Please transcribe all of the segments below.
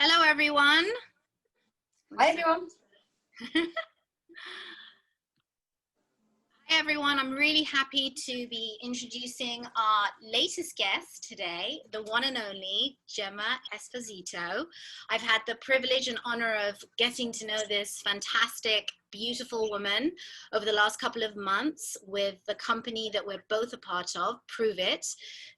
Hello, everyone. Hi, everyone. Hi, everyone. I'm really happy to be introducing our latest guest today, the one and only Gemma Esposito. I've had the privilege and honor of getting to know this fantastic, beautiful woman over the last couple of months with the company that we're both a part of, Pruvit,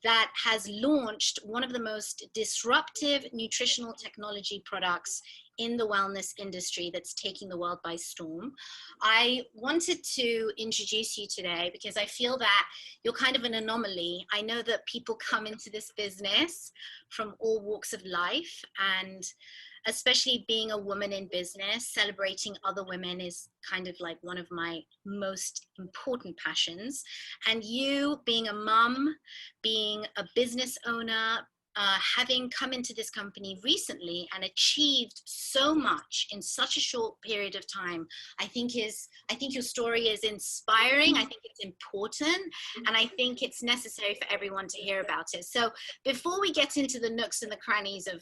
that has launched one of the most disruptive nutritional technology products in the wellness industry that's taking the world by storm. I wanted to introduce you today because I feel that you're kind of an anomaly. I know that people come into this business from all walks of life, and especially being a woman in business, celebrating other women is kind of like one of my most important passions. And you being a mum, being a business owner, having come into this company recently and achieved so much in such a short period of time, I think your story is inspiring. I think it's important, and I think it's necessary for everyone to hear about it. So before we get into the nooks and the crannies of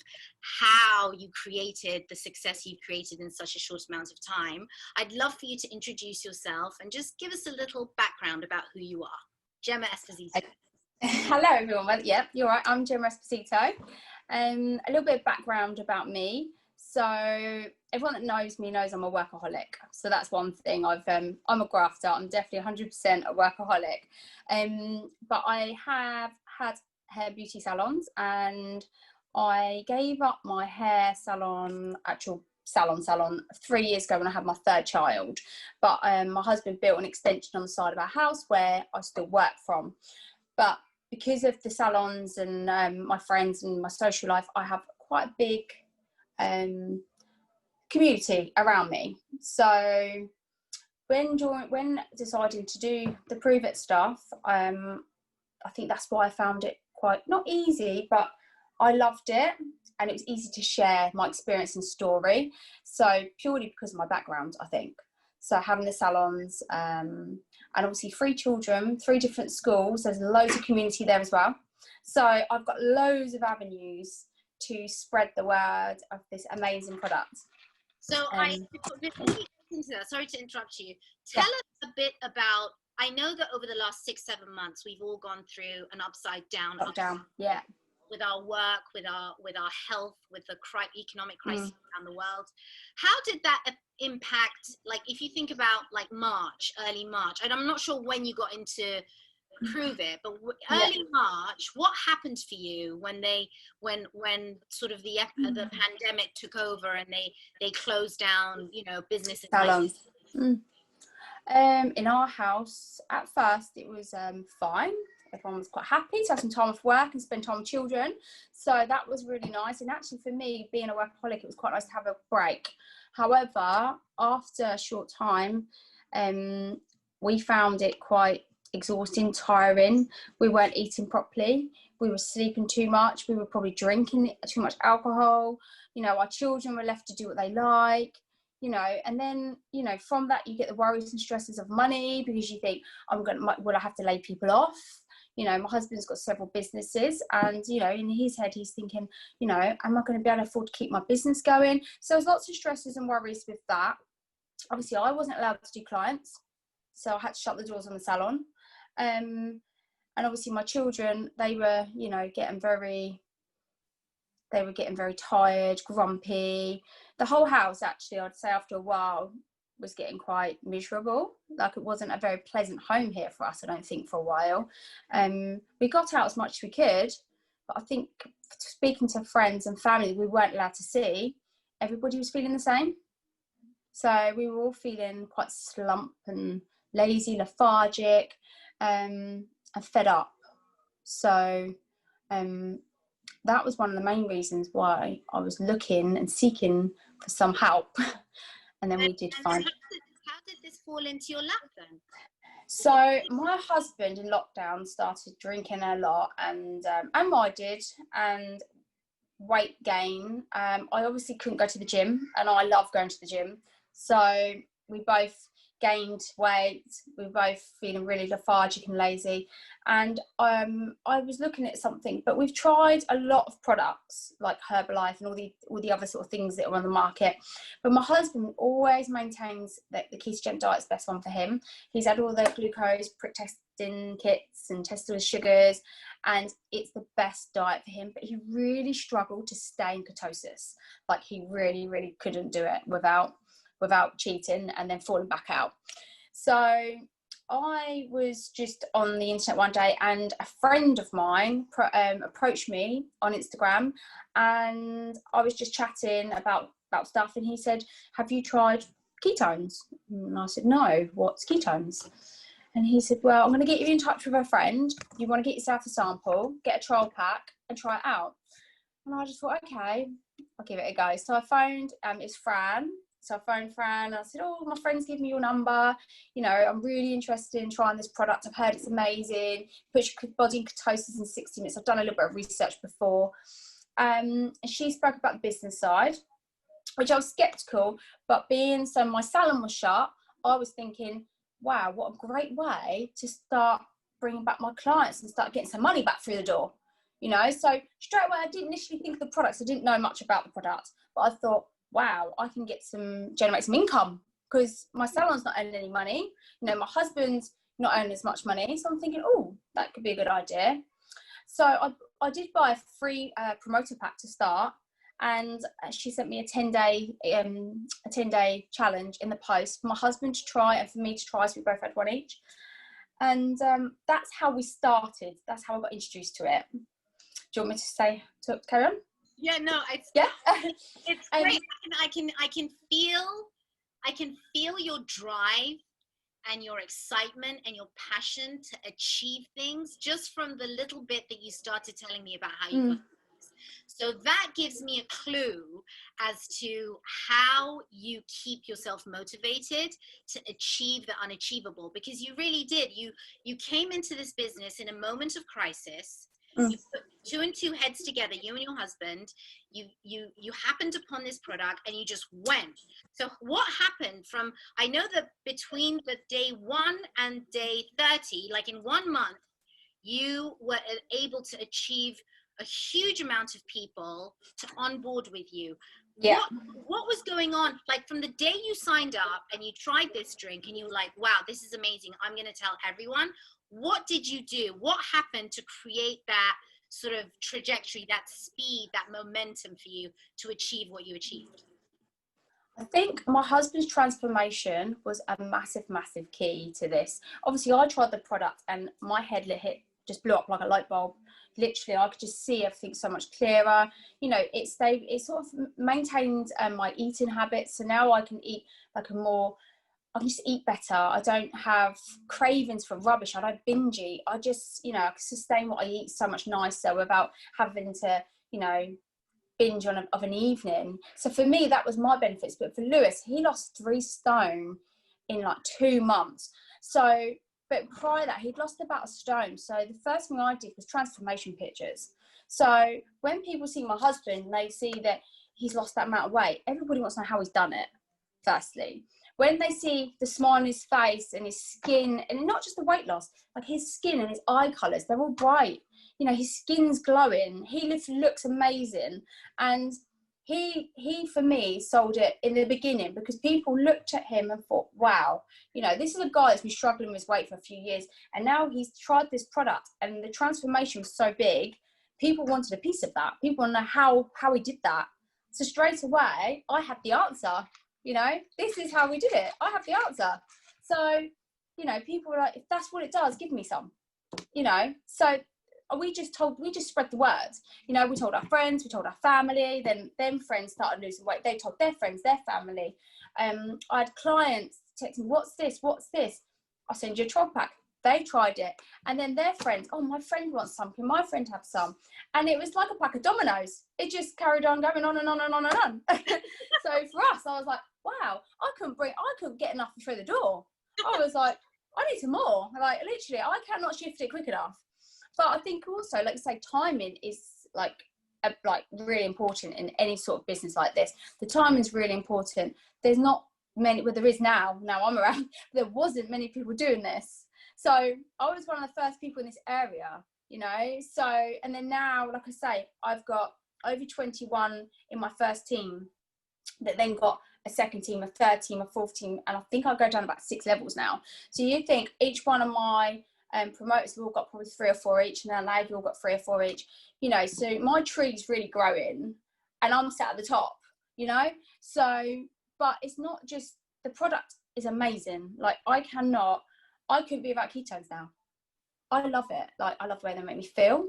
how you created the success you've created in such a short amount of time, I'd love for you to introduce yourself and just give us a little background about who you are. Gemma Esposito. Hello, everyone. Well, yep, you're right. I'm Gemma Esposito. A little bit of background about me. So everyone that knows me knows I'm a workaholic. So that's one thing. I'm a grafter. I'm definitely 100% a workaholic. But I have had hair beauty salons, and I gave up my hair salon, actual salon 3 years ago when I had my third child. But my husband built an extension on the side of our house where I still work from. But because of the salons and my friends and my social life, I have quite a big community around me. So when deciding to do the Pruvit stuff, I think that's why I found it quite, not easy, but I loved it, and it was easy to share my experience and story. So purely because of my background, I think. So having the salons, and obviously 3 children, 3 different schools, there's loads of community there as well. So I've got loads of avenues to spread the word of this amazing product. So before we get into that, sorry to interrupt you, tell us a bit about, I know that over the last 6-7 months, we've all gone through an upside down, yeah, with our work, with our health, with the economic crisis around the world. How did that impact, like if you think about like early March, and I'm not sure when you got into Pruvit, but early March, what happened for you when sort of the pandemic took over and they closed down, businesses? salons. In our house, at first it was fine. Everyone was quite happy to have some time off work and spend time with children. So that was really nice. And actually for me, being a workaholic, it was quite nice to have a break. However, after a short time, we found it quite exhausting, tiring. We weren't eating properly. We were sleeping too much. We were probably drinking too much alcohol. Our children were left to do what they like. And then, from that you get the worries and stresses of money, because you think, will I have to lay people off? My husband's got several businesses, and, in his head, he's thinking, am I going to be able to afford to keep my business going? So there's lots of stresses and worries with that. Obviously, I wasn't allowed to do clients, so I had to shut the doors on the salon. And obviously my children, they were getting very tired, grumpy. The whole house, actually, I'd say after a while was getting quite miserable. Like, it wasn't a very pleasant home here for us, I don't think, for a while. We got out as much as we could, but I think speaking to friends and family we weren't allowed to see, everybody was feeling the same. So we were all feeling quite slump and lazy, lethargic, and fed up. So that was one of the main reasons why I was looking and seeking for some help. And then we did find. How did this fall into your lap then? So my husband in lockdown started drinking a lot, and I did, and weight gain. I obviously couldn't go to the gym, and I love going to the gym. So we both gained weight. We were both feeling really lethargic and lazy. And I was looking at something, but we've tried a lot of products like Herbalife and all the other sort of things that are on the market. But my husband always maintains that the ketogenic diet is the best one for him. He's had all the glucose prick testing kits and tested his sugars, and it's the best diet for him. But he really struggled to stay in ketosis. Like, he really, really couldn't do it without cheating and then falling back out. So I was just on the internet one day, and a friend of mine approached me on Instagram, and I was just chatting about stuff, and he said, have you tried ketones? And I said, no, what's ketones? And he said, well, I'm going to get you in touch with a friend. You want to get yourself a sample, get a trial pack and try it out. And I just thought, okay, I'll give it a go. So I phoned, it's Fran. So I phoned Fran and I said, oh, my friend's given me your number. You know, I'm really interested in trying this product. I've heard it's amazing. Puts your body in ketosis in 60 minutes. I've done a little bit of research before. And she spoke about the business side, which I was skeptical, but so my salon was shut, I was thinking, wow, what a great way to start bringing back my clients and start getting some money back through the door. You know, so straight away, I didn't initially think of the products. I didn't know much about the product, but I thought, wow, I can generate some income, because my salon's not earning any money. You know, my husband's not earning as much money. So I'm thinking, oh, that could be a good idea. So I did buy a free promoter pack to start, and she sent me a 10-day challenge in the post for my husband to try and for me to try. So we both had one each. And that's how we started. That's how I got introduced to it. Do you want me to carry on? Yeah, no, it's great. I can feel your drive and your excitement and your passion to achieve things just from the little bit that you started telling me about how you got this. So that gives me a clue as to how you keep yourself motivated to achieve the unachievable, because you really did. You came into this business in a moment of crisis. You put 2 and 2 heads together, you and your husband, you happened upon this product and you just went. So what happened I know that between the day 1 and day 30, like in 1 month, you were able to achieve a huge amount of people to onboard with you. Yeah. What was going on? Like, from the day you signed up and you tried this drink and you were like, wow, this is amazing, I'm going to tell everyone. What did you do? What happened to create that sort of trajectory, that speed, that momentum for you to achieve what you achieved? I think my husband's transformation was a massive, massive key to this. Obviously, I tried the product and my head just blew up like a light bulb. Literally, I could just see everything so much clearer. You know, it sort of maintained my eating habits. So now I can eat I can just eat better. I don't have cravings for rubbish. I don't binge eat. I just, I can sustain what I eat so much nicer without having to, binge of an evening. So for me, that was my benefits. But for Lewis, he lost 3 stone in like 2 months. So, but prior to that, he'd lost about 1 stone. So the first thing I did was transformation pictures. So when people see my husband, they see that he's lost that amount of weight. Everybody wants to know how he's done it, firstly. When they see the smile on his face and his skin, and not just the weight loss, like his skin and his eye colours, they're all bright. His skin's glowing. He looks amazing. And he for me sold it in the beginning, because people looked at him and thought, wow, this is a guy that's been struggling with his weight for a few years. And now he's tried this product and the transformation was so big, people wanted a piece of that. People want to know how he did that. So straight away, I had the answer. This is how we did it. I have the answer. So, people were like, if that's what it does, give me some, So we just spread the word. We told our friends, we told our family, then friends started losing weight. They told their friends, their family. I had clients texting, what's this? I'll send you a trial pack. They tried it. And then their friends, oh, my friend wants some. Can my friend have some? And it was like a pack of dominoes. It just carried on going on and on and on and on. So for us, I was like, wow, I couldn't get enough through the door. I was like, I need some more. Like, literally, I cannot shift it quick enough. But I think also, like you say, timing is like really important in any sort of business like this. The timing is really important. There's not many, well, there is now I'm around, there wasn't many people doing this. So I was one of the first people in this area, you know. So, and then now, like I say, I've got over 21 in my first team that then got a second team, a third team, a fourth team, and I think I'll go down about 6 levels now. So you think each one of my promoters have all got probably 3 or 4 each, and then they've all got 3 or 4 each, you know. So my tree's really growing and I'm sat at the top, you know. So, but it's not just, the product is amazing. Like I couldn't be without ketones now. I love it. Like I love the way they make me feel.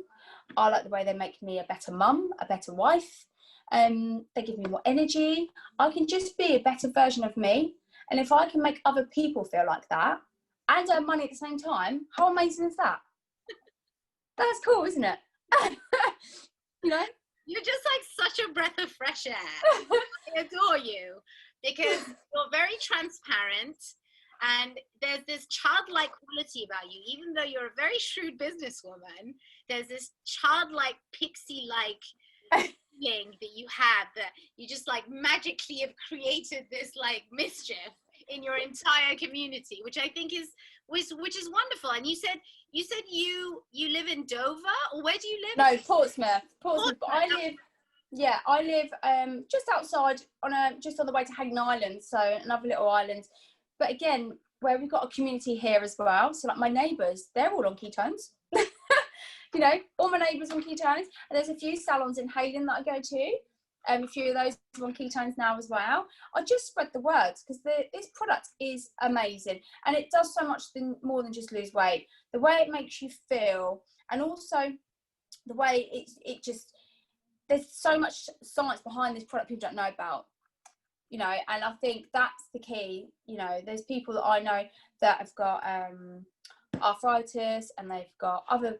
I like the way they make me a better mum, a better wife. They give me more energy. I can just be a better version of me. And if I can make other people feel like that and earn money at the same time, how amazing is that? That's cool, isn't it? You know? You're just like such a breath of fresh air. I adore you because you're very transparent. And there's this childlike quality about you, even though you're a very shrewd businesswoman. There's this childlike, pixie-like feeling that you have, that you just like magically have created this like mischief in your entire community, which I think is which is wonderful. And you said you live in Dover, or where do you live? No, Portsmouth. But I live just outside just on the way to Hagen Island, so another little island. But again, where we've got a community here as well. So like my neighbours, they're all on ketones. You know, all my neighbours on ketones. And there's a few salons in Hayden that I go to. A few of those are on ketones now as well. I just spread the words because this product is amazing. And it does so much more than just lose weight. The way it makes you feel, and also the way it just, there's so much science behind this product people don't know about. You know, and I think that's the key. You know, there's people that I know that have got arthritis and they've got other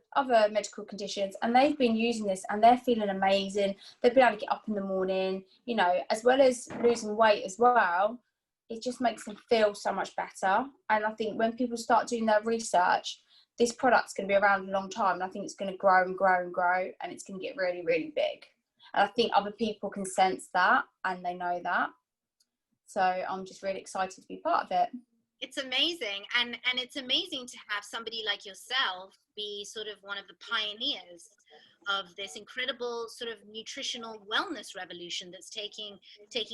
medical conditions, and they've been using this and they're feeling amazing. They've been able to get up in the morning, you know, as well as losing weight as well. It just makes them feel so much better. And I think when people start doing their research, this product's going to be around a long time, and I think it's going to grow and grow and grow, and it's going to get really, really big. And I think other people can sense that and they know that. So I'm just really excited to be part of it. It's amazing. And it's amazing to have somebody like yourself be sort of one of the pioneers of this incredible sort of nutritional wellness revolution that's taking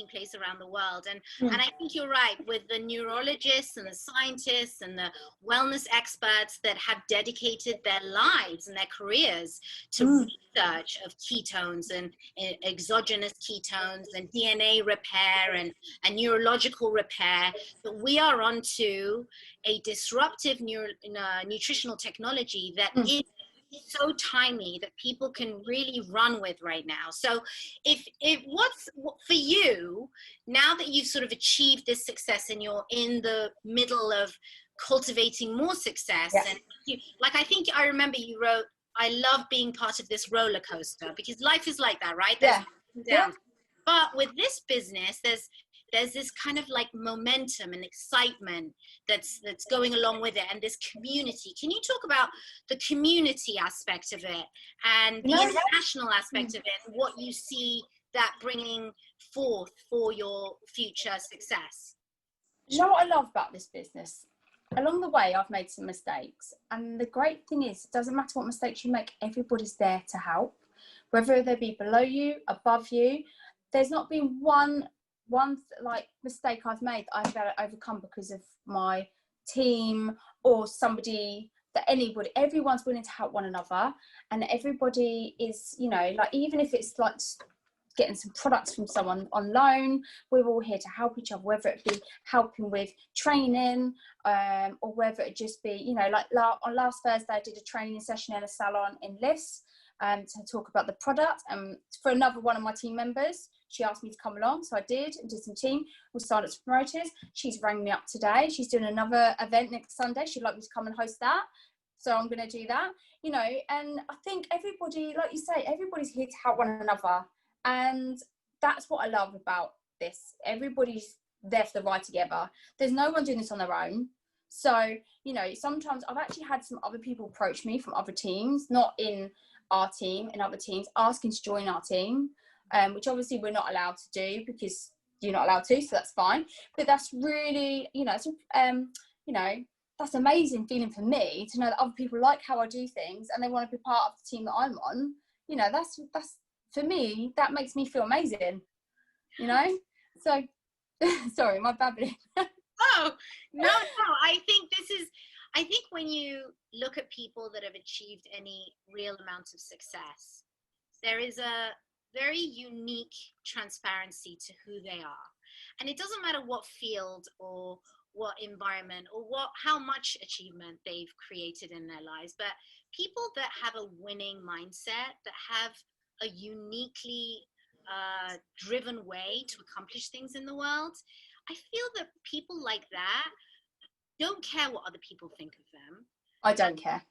place around the world. And I think you're right, with the neurologists and the scientists and the wellness experts that have dedicated their lives and their careers to research of ketones and exogenous ketones and DNA repair and neurological repair, that we are onto a disruptive nutritional technology that is so timely, that people can really run with right now. So if what's for you, now that you've sort of achieved this success and you're in the middle of cultivating more success, and like I think I remember you wrote, I love being part of this roller coaster, because life is like that, right? There's ups and downs. But with this business, there's this kind of like momentum and excitement that's going along with it, and this community. Can you talk about the community aspect of it and the international aspect of it, and what you see that bringing forth for your future success? You know what I love about this business? Along the way, I've made some mistakes, and the great thing is, it doesn't matter what mistakes you make, everybody's there to help, whether they be below you, above you. There's not been one like mistake I've made that I've got to overcome because of my team or somebody, that anybody, everyone's willing to help one another, and everybody is, you know, like, even if it's like getting some products from someone on loan, we're all here to help each other, whether it be helping with training, or whether it just be, you know, like on last Thursday I did a training session in a salon in Liss to talk about the product, and for another one of my team members, she asked me to come along, so I did, and did some team with Silence Promoters. She's rang me up today. She's doing another event next Sunday. She'd like me to come and host that, so I'm going to do that, you know. And I think everybody, like you say, everybody's here to help one another, and that's what I love about this. Everybody's there for the ride together. There's no one doing this on their own. So, you know, sometimes I've actually had some other people approach me from other teams, not in our team, in other teams, asking to join our team. Which obviously we're not allowed to do because you're not allowed to, so that's fine. But that's really, you know, it's you know, that's amazing feeling for me to know that other people like how I do things and they want to be part of the team that I'm on. You know, that's for me, that makes me feel amazing, you know. So sorry, my babbling. Oh, no, I think when you look at people that have achieved any real amount of success, there is a very unique transparency to who they are. And it doesn't matter what field or what environment or how much achievement they've created in their lives, but people that have a winning mindset, that have a uniquely driven way to accomplish things in the world, I feel that people like that don't care what other people think of them. I don't care.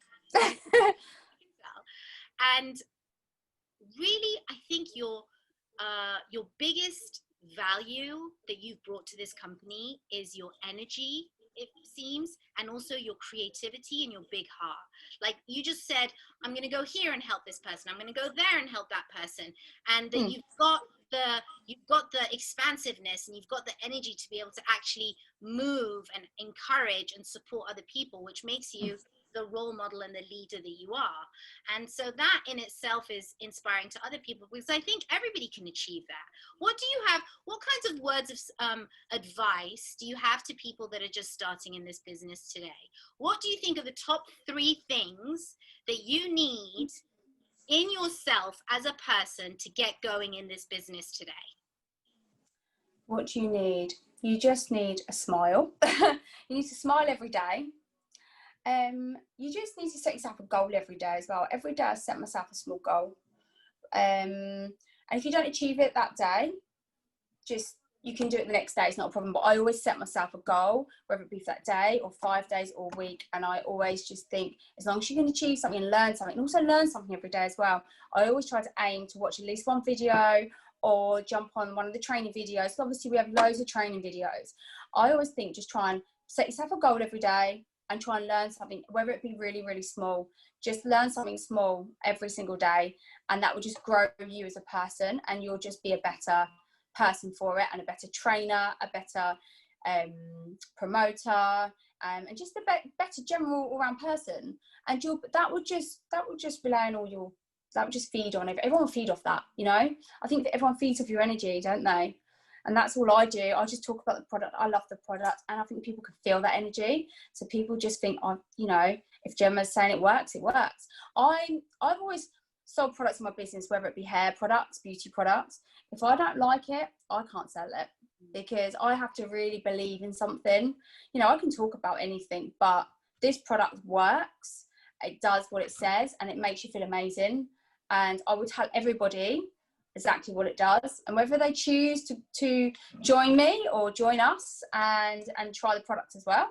And really, I think your biggest value that you've brought to this company is your energy, it seems, and also your creativity and your big heart. Like you just said, I'm going to go here and help this person, I'm going to go there and help that person, and that you've got the expansiveness and you've got the energy to be able to actually move and encourage and support other people, which makes you the role model and the leader that you are. And so that in itself is inspiring to other people, because I think everybody can achieve that. What kinds of words of advice do you have to people that are just starting in this business today? What do you think are the top 3 things that you need in yourself as a person to get going in this business today? What do you need? You just need a smile. You need to smile every day. You just need to set yourself a goal every day as well. Every day I set myself a small goal. And if you don't achieve it that day, you can do it the next day, it's not a problem. But I always set myself a goal, whether it be for that day or 5 days or a week. And I always just think, as long as you can achieve something and learn something, and also learn something every day as well. I always try to aim to watch at least one video or jump on one of the training videos. So obviously we have loads of training videos. I always think just try and set yourself a goal every day and try and learn something, whether it be really, really small. Just learn something small every single day, and that will just grow you as a person, and you'll just be a better person for it, and a better trainer, a better promoter, and just a better general all-round person. And that would just rely on that would just feed on it. Everyone will feed off that, you know. I think that everyone feeds off your energy, don't they? And that's all I do. I just talk about the product. I love the product, and I think people can feel that energy. So people just think, you know, if Gemma's saying it works, it works. I've always sold products in my business, whether it be hair products, beauty products. If I don't like it, I can't sell it, because I have to really believe in something. You know, I can talk about anything, but this product works. It does what it says, and it makes you feel amazing. And I would tell everybody exactly what it does, and whether they choose to join me or join us and try the product as well,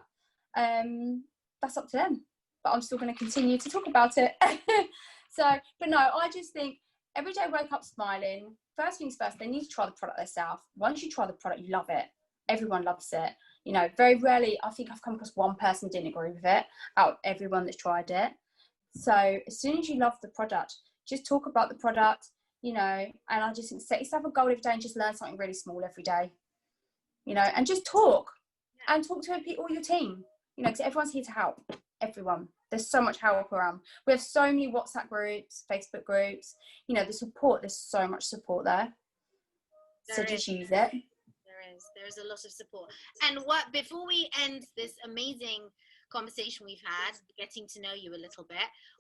that's up to them. But I'm still going to continue to talk about it. But no, I just think every day wake up smiling. First things first, they need to try the product themselves. Once you try the product, you love it. Everyone loves it. You know, very rarely, I think I've come across one person who didn't agree with it out of everyone that's tried it. So as soon as you love the product, just talk about the product, you know, and I just think set yourself a goal every day and just learn something really small every day, you know, and just talk and talk to all your team, you know, because everyone's here to help. Everyone. There's so much help around. We have so many WhatsApp groups, Facebook groups, you know, the support, there's so much support there. So just use it. There's a lot of support. And before we end this amazing conversation we've had, getting to know you a little bit,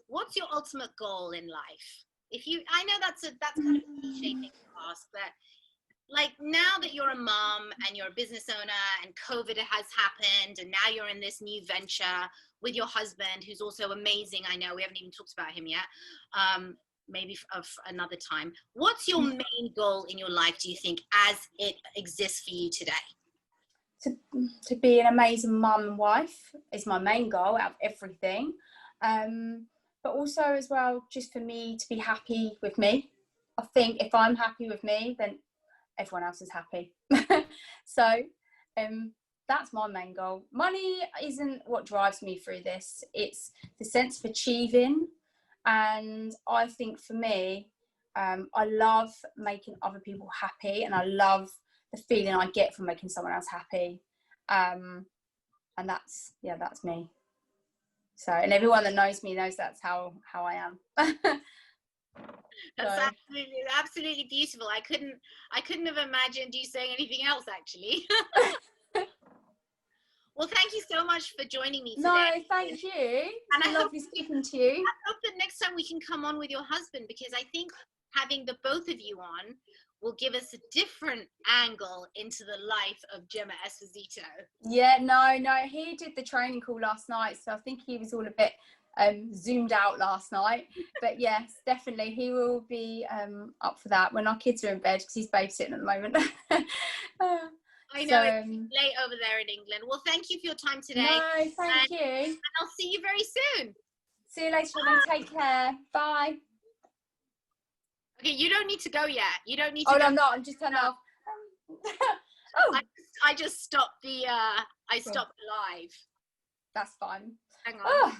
what's your ultimate goal in life? I know that's kind of a cliche thing to ask, but like now that you're a mom and you're a business owner and COVID has happened and now you're in this new venture with your husband, who's also amazing. I know we haven't even talked about him yet. Maybe of another time. What's your main goal in your life, do you think, as it exists for you today? To be an amazing mum and wife is my main goal out of everything. But also as well, just for me to be happy with me. I think if I'm happy with me, then everyone else is happy. So that's my main goal. Money isn't what drives me through this. It's the sense of achieving. And I think for me, I love making other people happy, and I love the feeling I get from making someone else happy. And that's me. So, and everyone that knows me knows that's how I am. That's absolutely beautiful. I couldn't have imagined you saying anything else, actually. Well, thank you so much for joining me today. No, thank you. And I lovely speaking to you. I hope that next time we can come on with your husband, because I think having the both of you on will give us a different angle into the life of Gemma Esposito. Yeah, no, he did the training call last night, so I think he was all a bit zoomed out last night. But yes, definitely he will be up for that when our kids are in bed, because he's babysitting at the moment. I know it's late over there in England. Well, thank you for your time today. No, thank you. And I'll see you very soon. See you later, then. Take care. Bye. Okay, you don't need to go yet. You don't need to go. no, I'm not. I'm just turning off. Oh. I just stopped the I stopped the live. That's fine. Hang on. Oh.